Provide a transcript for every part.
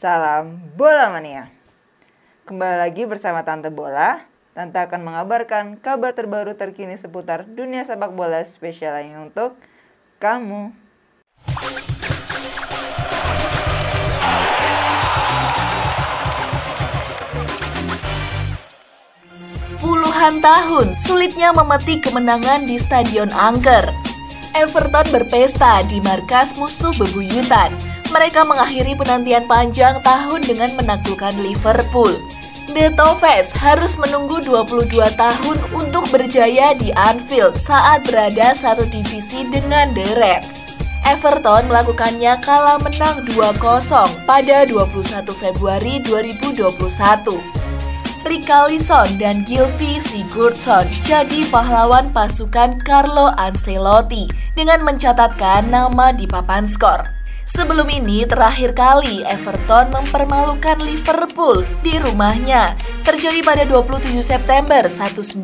Salam Bola Mania. Kembali lagi bersama Tante Bola. Tante akan mengabarkan kabar terbaru terkini seputar dunia sepak bola spesial yang untuk kamu. Puluhan tahun sulitnya memetik kemenangan di Stadion Angker. Everton berpesta di markas musuh bebuyutan. Mereka mengakhiri penantian panjang tahun dengan menaklukkan Liverpool. The Toffees harus menunggu 22 tahun untuk berjaya di Anfield saat berada satu divisi dengan The Reds. Everton melakukannya kala menang 2-0 pada 21 Februari 2021. Richarlison dan Gylfi Sigurdsson jadi pahlawan pasukan Carlo Ancelotti dengan mencatatkan nama di papan skor. Sebelum ini terakhir kali Everton mempermalukan Liverpool di rumahnya terjadi pada 27 September 1999.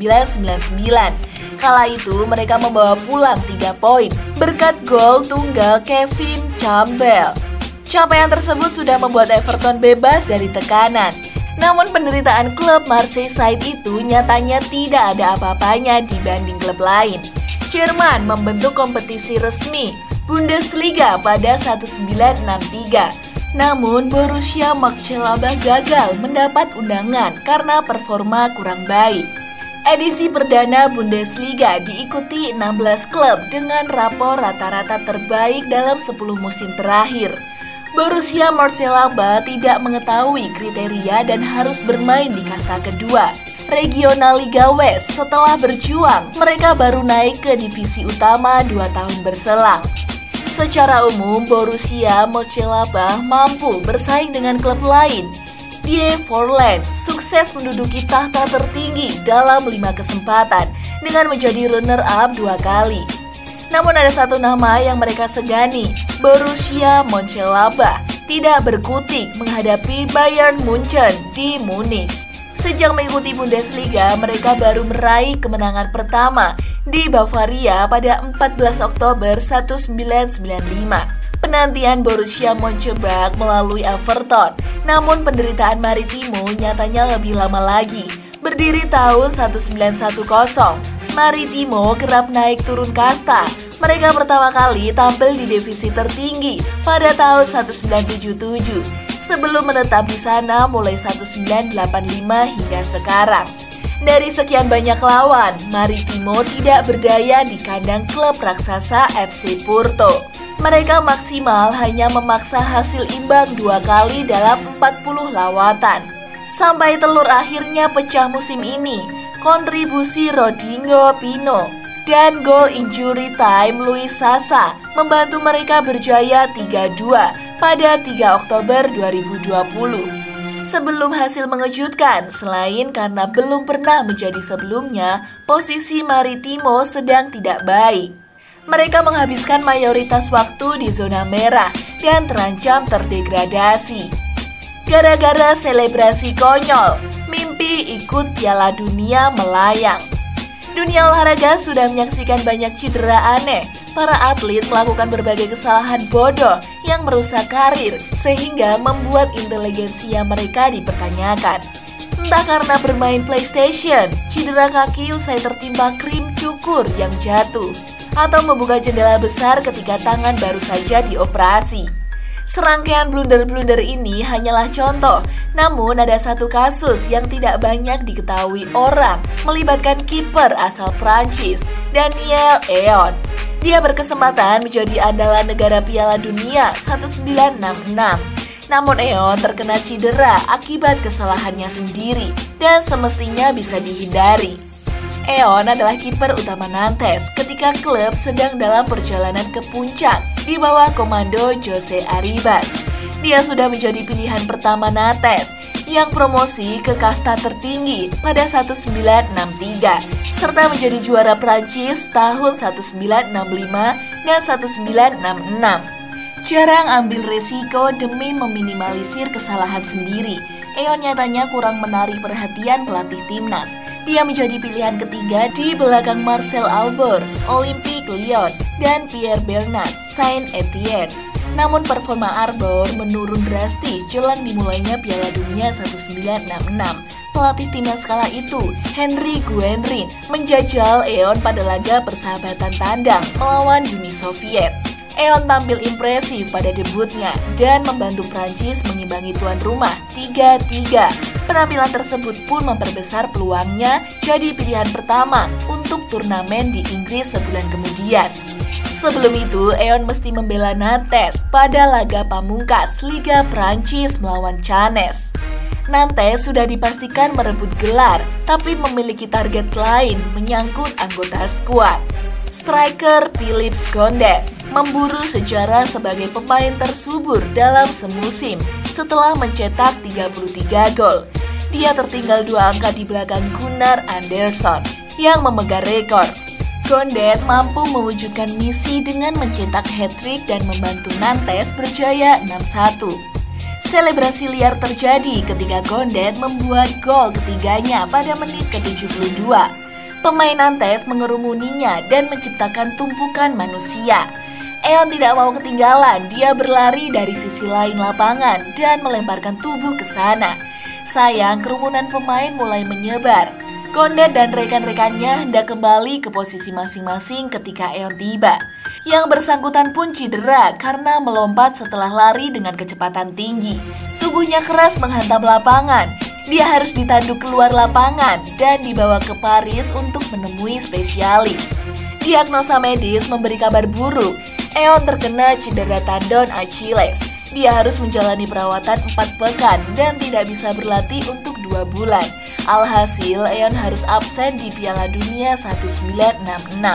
Kala itu mereka membawa pulang 3 poin berkat gol tunggal Kevin Campbell. Capaian tersebut sudah membuat Everton bebas dari tekanan. Namun penderitaan klub Merseyside itu nyatanya tidak ada apa-apanya dibanding klub lain. Jerman membentuk kompetisi resmi Bundesliga pada 1963. Namun Borussia Mönchengladbach gagal mendapat undangan karena performa kurang baik. Edisi perdana Bundesliga diikuti 16 klub dengan rapor rata-rata terbaik dalam 10 musim terakhir. Borussia Mönchengladbach tidak mengetahui kriteria dan harus bermain di kasta kedua, Regionalliga West. Setelah berjuang, mereka baru naik ke divisi utama 2 tahun berselang. Secara umum, Borussia Mönchengladbach mampu bersaing dengan klub lain. Die Forland sukses menduduki tahta tertinggi dalam 5 kesempatan dengan menjadi runner-up 2 kali. Namun ada satu nama yang mereka segani, Borussia Mönchengladbach tidak berkutik menghadapi Bayern Munchen di Munich. Sejak mengikuti Bundesliga, mereka baru meraih kemenangan pertama di Bavaria pada 14 Oktober 1995. Penantian Borussia Mönchengladbach melalui Everton, namun penderitaan Maritimo nyatanya lebih lama lagi. Berdiri tahun 1910, Maritimo kerap naik turun kasta. Mereka pertama kali tampil di divisi tertinggi pada tahun 1977, sebelum menetap di sana mulai 1985 hingga sekarang. Dari sekian banyak lawan, Maritimo tidak berdaya di kandang klub raksasa FC Porto. Mereka maksimal hanya memaksa hasil imbang 2 kali dalam 40 lawatan. Sampai telur akhirnya pecah musim ini, kontribusi Rodrigo Pino dan gol injury time Luis Sasa membantu mereka berjaya 3-2 pada 3 Oktober 2020. Sebelum hasil mengejutkan, selain karena belum pernah menjadi sebelumnya, posisi Maritimo sedang tidak baik. Mereka menghabiskan mayoritas waktu di zona merah dan terancam terdegradasi. Gara-gara selebrasi konyol, mimpi ikut Piala Dunia melayang. Dunia olahraga sudah menyaksikan banyak cedera aneh. Para atlet melakukan berbagai kesalahan bodoh yang merusak karir sehingga membuat inteligensia mereka dipertanyakan. Entah karena bermain PlayStation, cedera kaki usai tertimpa krim cukur yang jatuh, atau membuka jendela besar ketika tangan baru saja dioperasi. Serangkaian blunder-blunder ini hanyalah contoh, namun ada satu kasus yang tidak banyak diketahui orang melibatkan kiper asal Prancis, Daniel Eon. Dia berkesempatan menjadi andalan negara Piala Dunia 1966. Namun Eon terkena cedera akibat kesalahannya sendiri dan semestinya bisa dihindari. Eon adalah kiper utama Nantes ketika klub sedang dalam perjalanan ke puncak di bawah komando Jose Arribas. Dia sudah menjadi pilihan pertama Nantes yang promosi ke kasta tertinggi pada 1963 serta menjadi juara Prancis tahun 1965 dan 1966. Jarang ambil resiko demi meminimalisir kesalahan sendiri. Eon nyatanya kurang menarik perhatian pelatih timnas. Dia menjadi pilihan ketiga di belakang Marcel Albert, Olympique Lyon, dan Pierre Bernard Saint-Étienne. Namun performa Arbor menurun drastis jelang dimulainya Piala Dunia 1966. Pelatih timnas kala itu, Henry Guenrin, menjajal Eon pada laga persahabatan tandang melawan Uni Soviet. Eon tampil impresif pada debutnya dan membantu Prancis mengimbangi tuan rumah 3-3. Penampilan tersebut pun memperbesar peluangnya jadi pilihan pertama untuk turnamen di Inggris sebulan kemudian. Sebelum itu, Eon mesti membela Nantes pada laga pamungkas Liga Prancis melawan Cannes. Nantes sudah dipastikan merebut gelar, tapi memiliki target lain menyangkut anggota skuad. Striker Philippe Gondet memburu sejarah sebagai pemain tersubur dalam semusim setelah mencetak 33 gol. Dia tertinggal 2 angka di belakang Gunnar Andersson yang memegang rekor. Gondet mampu mewujudkan misi dengan mencetak hat-trick dan membantu Nantes berjaya 6-1. Selebrasi liar terjadi ketika Gondet membuat gol ketiganya pada menit ke-72. Pemain Nantes mengerumuninya dan menciptakan tumpukan manusia. Eon tidak mau ketinggalan, dia berlari dari sisi lain lapangan dan melemparkan tubuh ke sana. Sayang, kerumunan pemain mulai menyebar. Gondet dan rekan-rekannya hendak kembali ke posisi masing-masing ketika Eon tiba. Yang bersangkutan pun cedera karena melompat setelah lari dengan kecepatan tinggi. Tubuhnya keras menghantam lapangan. Dia harus ditanduk keluar lapangan dan dibawa ke Paris untuk menemui spesialis. Diagnosa medis memberi kabar buruk. Eon terkena cedera tendon Achilles. Dia harus menjalani perawatan 4 pekan dan tidak bisa berlatih untuk 2 bulan. Alhasil, Eon harus absen di Piala Dunia 1966.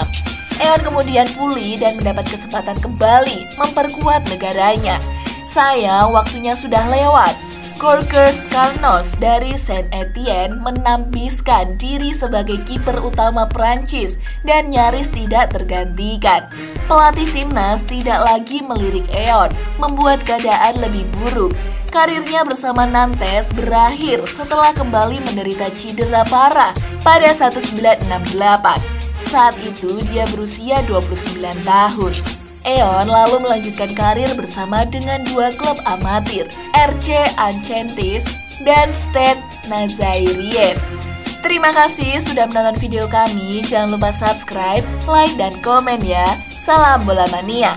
Eon kemudian pulih dan mendapat kesempatan kembali memperkuat negaranya. Sayang, waktunya sudah lewat. Gorgers Carnos dari Saint-Étienne menampiskan diri sebagai kiper utama Prancis dan nyaris tidak tergantikan. Pelatih timnas tidak lagi melirik Eon, membuat keadaan lebih buruk. Karirnya bersama Nantes berakhir setelah kembali menderita cedera parah pada 1968. Saat itu dia berusia 29 tahun. Eon lalu melanjutkan karir bersama dengan 2 klub amatir, RC Ancentes dan Stade Nazairien. Terima kasih sudah menonton video kami. Jangan lupa subscribe, like, dan komen ya. Salam bola mania.